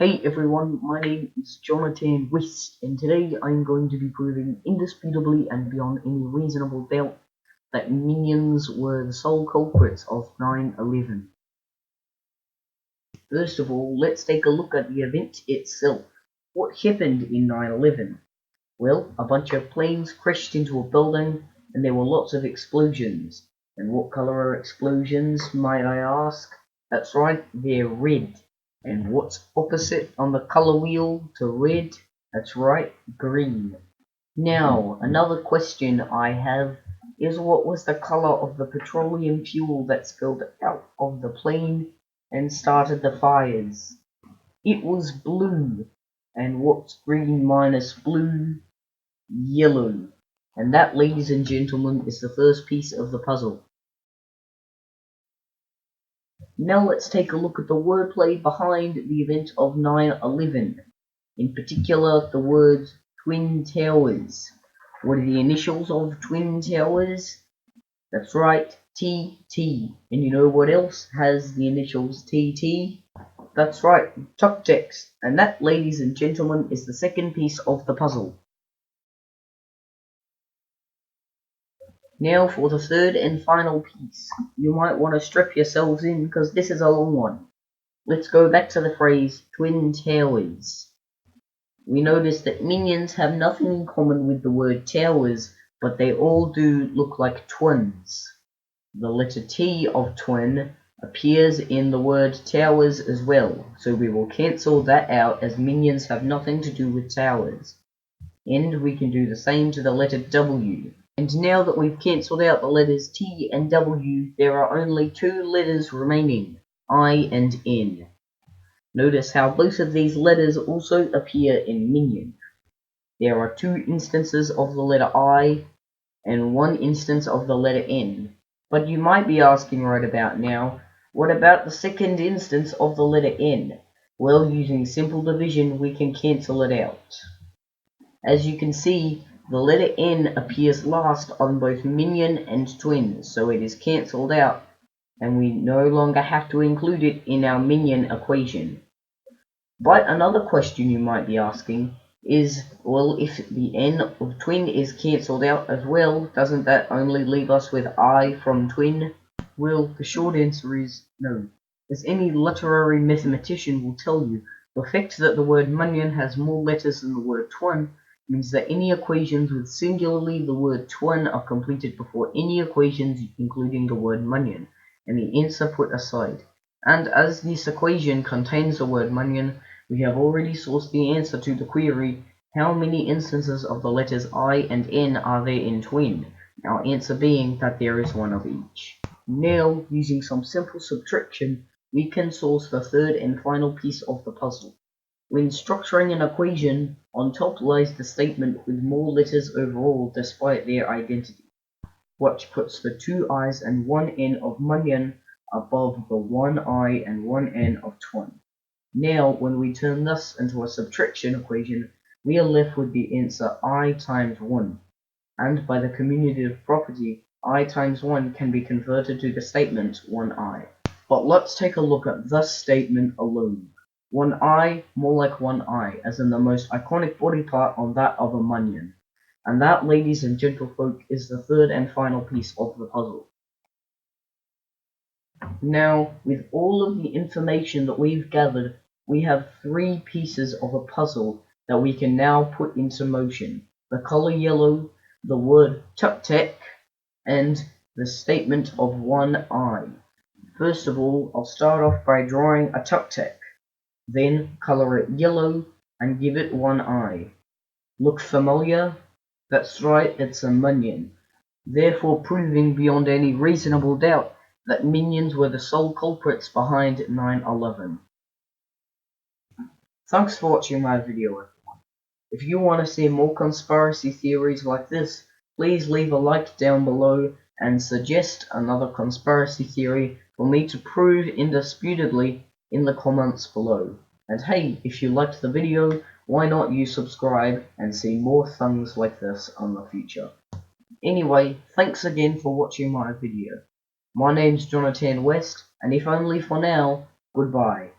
Hey everyone, my name is Jonathan West, and today I'm going to be proving indisputably and beyond any reasonable doubt that minions were the sole culprits of 9/11. First of all, let's take a look at the event itself. What happened in 9/11? Well, a bunch of planes crashed into a building, and there were lots of explosions. And what color are explosions, might I ask? That's right, they're red. And what's opposite on the color wheel to red? That's right, green. Now, another question I have is, what was the color of the petroleum fuel that spilled out of the plane and started the fires? It was blue. And what's green minus blue? Yellow. And that, ladies and gentlemen, is the first piece of the puzzle. Now let's take a look at the wordplay behind the event of 9/11. In particular, the words Twin Towers. What are the initials of Twin Towers? That's right, TT. And you know what else has the initials TT? That's right, top text. And that, ladies and gentlemen, is the second piece of the puzzle. Now for the third and final piece. You might want to strap yourselves in because this is a long one. Let's go back to the phrase Twin Towers. We notice that minions have nothing in common with the word towers, but they all do look like twins. The letter T of twin appears in the word towers as well, so we will cancel that out as minions have nothing to do with towers. And we can do the same to the letter W. And now that we've cancelled out the letters T and W, there are only two letters remaining, I and N. Notice how both of these letters also appear in minion. There are two instances of the letter I and one instance of the letter N. But you might be asking right about now, what about the second instance of the letter N? Well, using simple division we can cancel it out. As you can see, the letter N appears last on both minion and twin, so it is cancelled out, and we no longer have to include it in our minion equation. But another question you might be asking is, well, if the N of twin is cancelled out as well, doesn't that only leave us with I from twin? Well, the short answer is no. As any literary mathematician will tell you, the fact that the word minion has more letters than the word twin means that any equations with singularly the word twin are completed before any equations including the word minion, and the answer put aside. And as this equation contains the word minion, we have already sourced the answer to the query, how many instances of the letters I and N are there in twin? Our answer being that there is one of each. Now, using some simple subtraction, we can source the third and final piece of the puzzle. When structuring an equation, on top lies the statement with more letters overall despite their identity, which puts the two I's and one N of minion above the one I and one N of twin. Now, when we turn this into a subtraction equation, we are left with the answer I times 1, and by the commutative property, I times 1 can be converted to the statement 1I. But let's take a look at this statement alone. 1I, more like 1I, as in the most iconic body part on that of a minion. And that, ladies and gentlefolk, is the third and final piece of the puzzle. Now, with all of the information that we've gathered, we have three pieces of a puzzle that we can now put into motion. The color yellow, the word tuk-tak, and the statement of one eye. First of all, I'll start off by drawing a tuk-tak. Then color it yellow and give it one eye. Look familiar? That's right, it's a minion. Therefore proving beyond any reasonable doubt that minions were the sole culprits behind 9/11. Thanks for watching my video, everyone. If you want to see more conspiracy theories like this, please leave a like down below and suggest another conspiracy theory for me to prove indisputably in the comments below. And hey, if you liked the video, why not you subscribe and see more things like this in the future. Anyway, thanks again for watching my video. My name's Jonathan West, and if only for now, goodbye.